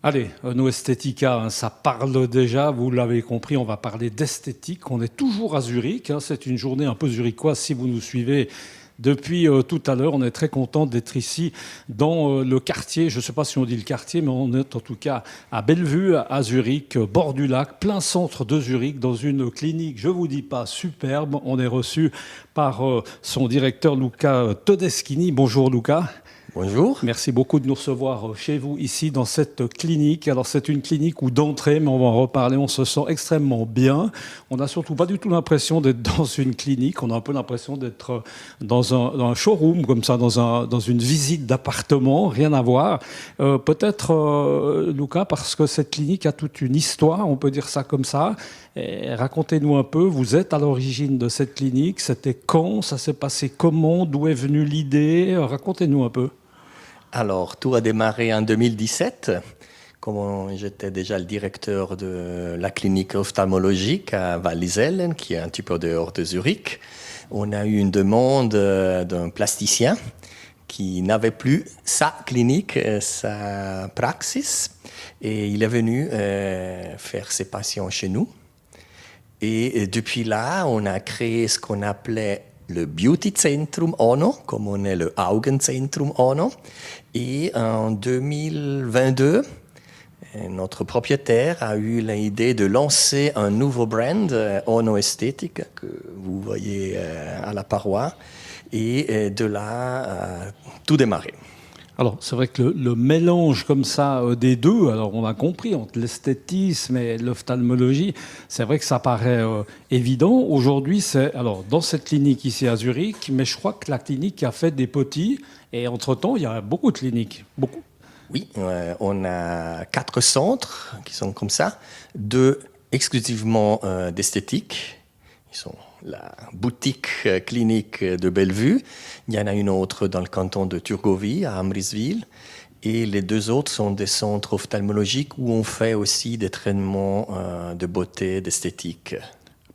Allez, No Estetica, hein, ça parle déjà, vous l'avez compris, on va parler d'esthétique. On est toujours à Zurich, hein, c'est une journée un peu zurichoise si vous nous suivez depuis tout à l'heure. On est très content d'être ici dans le quartier, je ne sais pas si on dit le quartier, mais on est en tout cas à Bellevue, à Zurich, bord du lac, plein centre de Zurich, dans une clinique, je ne vous dis pas, superbe. On est reçu par son directeur Luca Todeschini. Bonjour Luca. Bonjour. Merci beaucoup de nous recevoir chez vous, ici, dans cette clinique. Alors, c'est une clinique où d'entrée, mais on va en reparler, on se sent extrêmement bien. On n'a surtout pas du tout l'impression d'être dans une clinique. On a un peu l'impression d'être dans un showroom, comme ça, dans une visite d'appartement. Rien à voir. Peut-être, Luca, parce que cette clinique a toute une histoire, on peut dire ça comme ça. Et racontez-nous un peu, vous êtes à l'origine de cette clinique. C'était quand? Ça s'est passé comment? D'où est venue l'idée? Racontez-nous un peu. Alors, tout a démarré en 2017, comme j'étais déjà le directeur de la clinique ophtalmologique à Wallisellen, qui est un petit peu dehors de Zurich. On a eu une demande d'un plasticien qui n'avait plus sa clinique, sa praxis, et il est venu faire ses patients chez nous. Et depuis là, on a créé ce qu'on appelait le Beauty Centrum Ono, comme on est le Augenzentrum Ono. Et en 2022, notre propriétaire a eu l'idée de lancer un nouveau brand, Ono Esthétique, que vous voyez à la paroi. Et de là, tout démarré. Alors, c'est vrai que le mélange comme ça des deux, alors on a compris, entre l'esthétisme et l'ophtalmologie, c'est vrai que ça paraît évident. Aujourd'hui, c'est alors dans cette clinique ici à Zurich, mais je crois que la clinique a fait des petits, et entre-temps, il y a beaucoup de cliniques, beaucoup. Oui, on a 4 centres qui sont comme ça, 2 exclusivement d'esthétique. Ils sont la boutique clinique de Bellevue. Il y en a une autre dans le canton de Thurgovie, à Amriswil. Et les 2 autres sont des centres ophtalmologiques où on fait aussi des traitements de beauté, d'esthétique.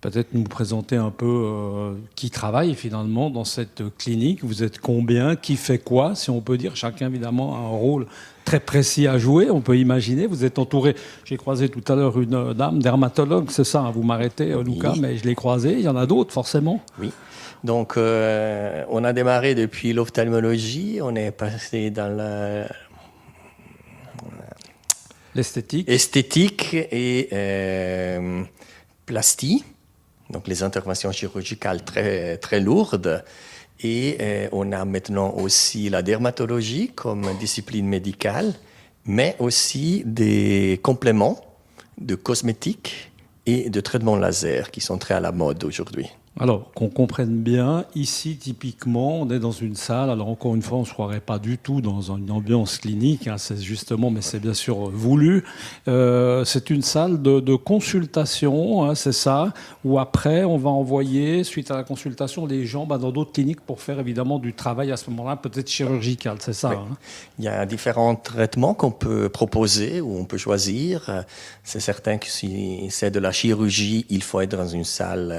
Peut-être nous présenter un peu qui travaille finalement dans cette clinique. Vous êtes combien? Qui fait quoi? Si on peut dire, chacun évidemment a un rôle très précis à jouer. On peut imaginer, vous êtes entouré. J'ai croisé tout à l'heure une dame dermatologue, c'est ça, hein, vous m'arrêtez, Luca, Oui. mais je l'ai croisée. Il y en a d'autres forcément. Oui. Donc, on a démarré depuis l'ophtalmologie. On est passé dans L'esthétique. l'esthétique et plastie. Donc, les interventions chirurgicales très, très lourdes. Et on a maintenant aussi la dermatologie comme discipline médicale, mais aussi des compléments de cosmétiques et de traitements laser qui sont très à la mode aujourd'hui. Alors, qu'on comprenne bien, ici, typiquement, on est dans une salle. Alors, encore une fois, on ne se croirait pas du tout dans une ambiance clinique, hein, c'est justement, mais c'est bien sûr voulu. C'est une salle de consultation, hein, c'est ça, où après, on va envoyer, suite à la consultation, les gens dans d'autres cliniques pour faire évidemment du travail à ce moment-là, peut-être chirurgical, c'est ça, Oui. hein. Il y a différents traitements qu'on peut proposer ou on peut choisir. C'est certain que si c'est de la chirurgie, il faut être dans une salle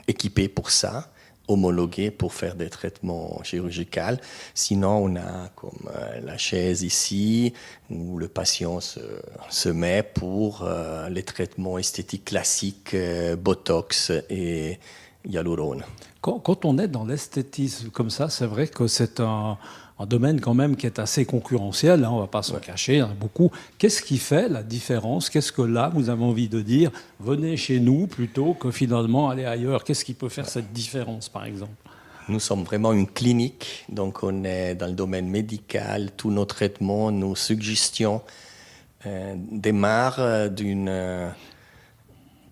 équipée pour ça, homologuée pour faire des traitements chirurgicaux. Sinon, on a comme la chaise ici où le patient se met pour les traitements esthétiques classiques, Botox et hyalurone. Quand on est dans l'esthétisme comme ça, c'est vrai que c'est un domaine quand même qui est assez concurrentiel, hein, on ne va pas se cacher, il y en a beaucoup. Qu'est-ce qui fait la différence? Qu'est-ce que là, vous avez envie de dire, venez chez nous plutôt que finalement aller ailleurs? Qu'est-ce qui peut faire cette différence, par exemple? Nous sommes vraiment une clinique, donc on est dans le domaine médical. Tous nos traitements, nos suggestions démarrent d'une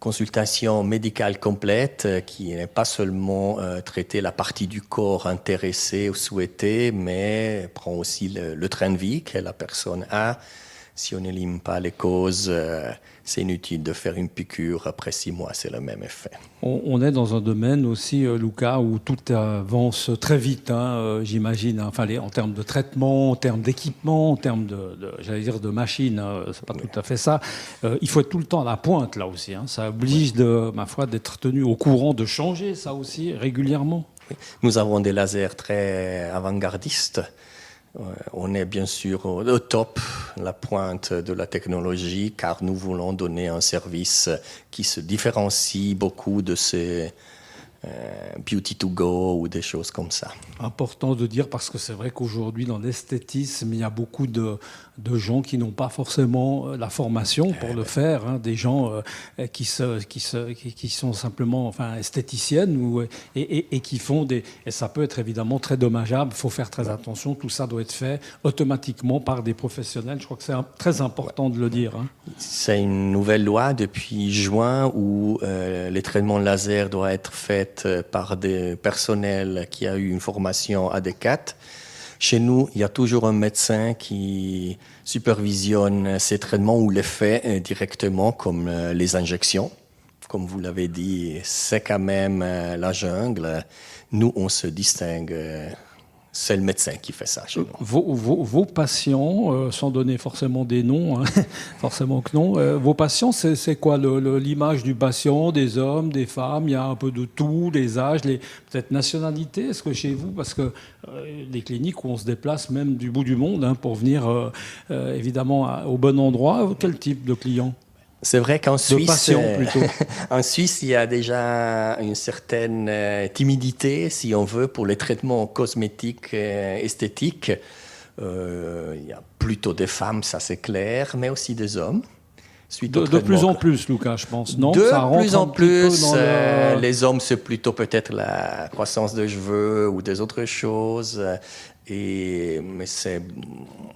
consultation médicale complète qui n'est pas seulement traiter la partie du corps intéressée ou souhaitée, mais prend aussi le train de vie que la personne a. Si on n'élimine pas les causes, c'est inutile de faire une piqûre. Après 6 mois, c'est le même effet. On est dans un domaine aussi, Luca, où tout avance très vite, hein, j'imagine, hein, enfin, en termes de traitement, en termes d'équipement, en termes j'allais dire de machines, hein, c'est pas tout à fait ça. Il faut être tout le temps à la pointe, là aussi, hein. Ça oblige, ma foi, d'être tenu au courant, de changer ça aussi régulièrement. Oui. Nous avons des lasers très avant-gardistes. On est bien sûr au top, la pointe de la technologie, car nous voulons donner un service qui se différencie beaucoup de ces beauty to go ou des choses comme ça. Important de dire parce que c'est vrai qu'aujourd'hui dans l'esthétisme il y a beaucoup de gens qui n'ont pas forcément la formation pour le faire, hein, des gens qui sont simplement esthéticiennes et qui font et ça peut être évidemment très dommageable, il faut faire très attention, tout ça doit être fait automatiquement par des professionnels, je crois que c'est très important de le dire. Hein. C'est une nouvelle loi depuis juin où les traitements laser doivent être faits par des personnels qui ont eu une formation adéquate. Chez nous, il y a toujours un médecin qui supervisionne ces traitements ou les fait directement, comme les injections. Comme vous l'avez dit, c'est quand même la jungle. Nous, on se distingue. C'est le médecin qui fait ça chez nous. Vos patients, sans donner forcément des noms, hein, forcément que non, vos patients, c'est quoi l'image du patient, des hommes, des femmes, il y a un peu de tout, les âges, peut-être nationalités, est-ce que chez vous, parce que les cliniques où on se déplace même du bout du monde hein, pour venir évidemment au bon endroit, quel type de clients ? C'est vrai qu'en Suisse, plutôt. En Suisse, il y a déjà une certaine timidité, si on veut, pour les traitements cosmétiques esthétiques. Il y a plutôt des femmes, ça c'est clair, mais aussi des hommes. De plus en plus, Lucas, je pense, non ? De ça rentre plus en plus, dans les hommes, c'est plutôt peut-être la croissance de cheveux ou des autres choses. Mais c'est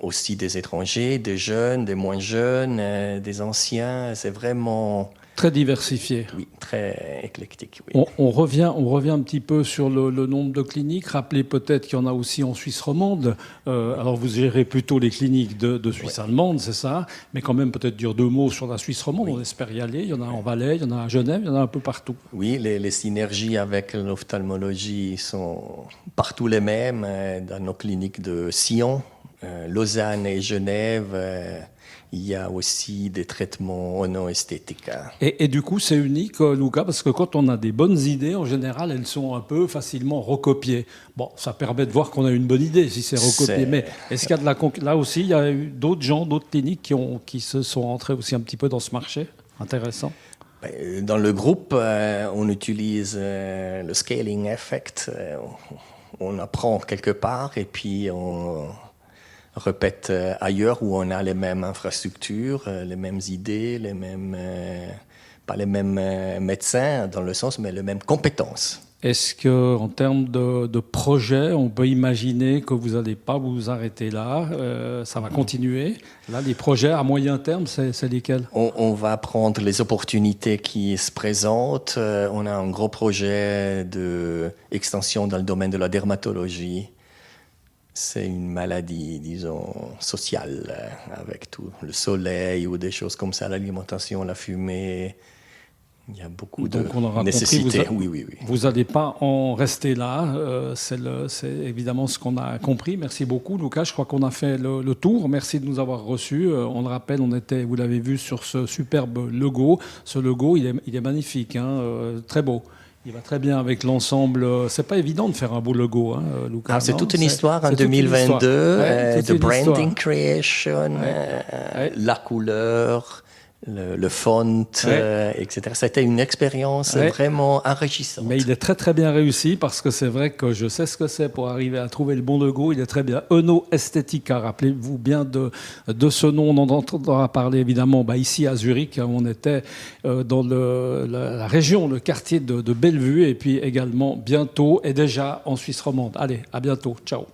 aussi des étrangers, des jeunes, des moins jeunes, des anciens. C'est vraiment très diversifié. Oui, très éclectique. Oui. On revient un petit peu sur le nombre de cliniques. Rappelez peut-être qu'il y en a aussi en Suisse romande. Alors vous gérez plutôt les cliniques de Suisse allemande, c'est ça. Mais quand même peut-être dire deux mots sur la Suisse romande. On espère y aller. Il y en a en Valais, il y en a à Genève, il y en a un peu partout. Oui, les synergies avec l'ophtalmologie sont partout les mêmes. Dans nos cliniques de Sion, Lausanne et Genève, il y a aussi des traitements non esthétiques. Et du coup, c'est unique, Lucas, parce que quand on a des bonnes idées, en général, elles sont un peu facilement recopiées. Bon, ça permet de voir qu'on a une bonne idée si c'est recopié. Mais est-ce qu'il y a là aussi, il y a eu d'autres gens, d'autres cliniques qui se sont rentrés aussi un petit peu dans ce marché ? Intéressant. Dans le groupe, on utilise le scaling effect. On apprend quelque part et puis on répète ailleurs où on a les mêmes infrastructures, les mêmes idées, pas les mêmes médecins dans le sens, mais les mêmes compétences. Est-ce qu'en termes de projet, on peut imaginer que vous n'allez pas vous arrêter là, ça va continuer? Là, les projets à moyen terme, c'est lesquels? On va prendre les opportunités qui se présentent. On a un gros projet d'extension dans le domaine de la dermatologie. C'est une maladie, disons, sociale, avec tout le soleil ou des choses comme ça, l'alimentation, la fumée. Il y a beaucoup de nécessités. Vous n'allez pas en rester là. C'est évidemment ce qu'on a compris. Merci beaucoup, Lucas. Je crois qu'on a fait le tour. Merci de nous avoir reçus. On le rappelle, vous l'avez vu sur ce superbe logo. Ce logo, il est magnifique, hein, très beau. Il va très bien avec l'ensemble. C'est pas évident de faire un beau logo, hein, Lucas. C'est toute une histoire en 2022, de branding creation, la couleur, le font, etc. C'était une expérience vraiment enrichissante. Mais il est très très bien réussi parce que c'est vrai que je sais ce que c'est pour arriver à trouver le bon logo. Il est très bien. Eno Estetica, rappelez-vous bien de ce nom. On en entendra parler évidemment ici à Zurich. On était dans la région, le quartier de Bellevue et puis également bientôt et déjà en Suisse romande. Allez, à bientôt. Ciao.